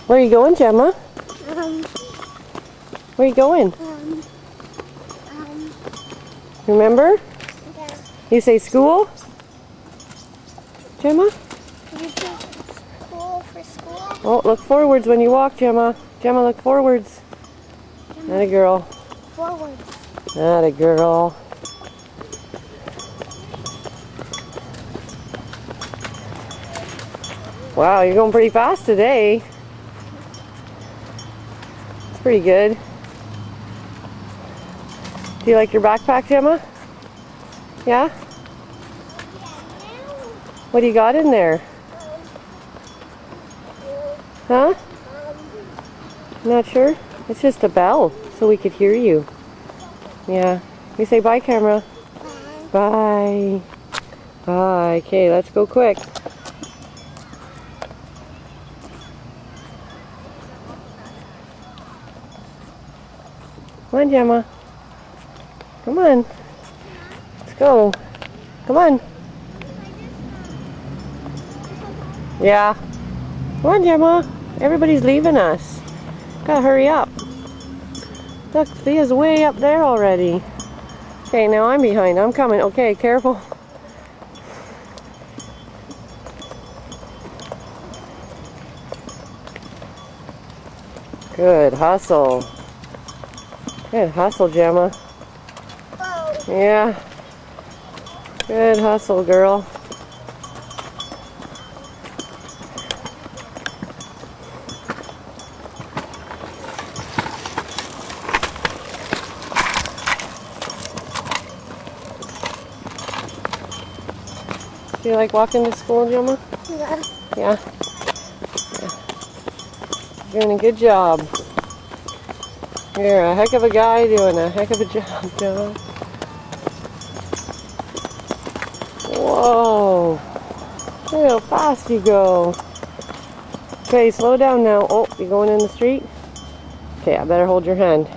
Where are you going, Gemma? Um, Where are you going? um, Remember? yeah. You say school? Gemma? You think school for school? Oh, look forwards when you walk, Gemma. Gemma, look forwards. Not a girl. Forward. Not a girl. Wow, you're going pretty fast today. It's pretty good. Do you like your backpack, Gemma? Yeah? What do you got in there? Huh? Not sure? It's just a bell, so we could hear you. Yeah. You say bye, camera. Bye. Bye. Okay, let's go quick. Come on, Gemma. Come on. Let's go. Come on. Yeah. Come on, Gemma. Everybody's leaving us. Gotta hurry up. Look, Thea's way up there already. Okay, now I'm behind. I'm coming. Okay, careful. Good hustle. Good hustle, Gemma. Yeah. Good hustle, girl. Do you like walking to school, Gemma? Yeah. Yeah. You're doing a good job. You're a heck of a guy doing a heck of a job, Gemma. Whoa. Look how fast you go. Okay, slow down now. Oh, you're going in the street? Okay, I better hold your hand.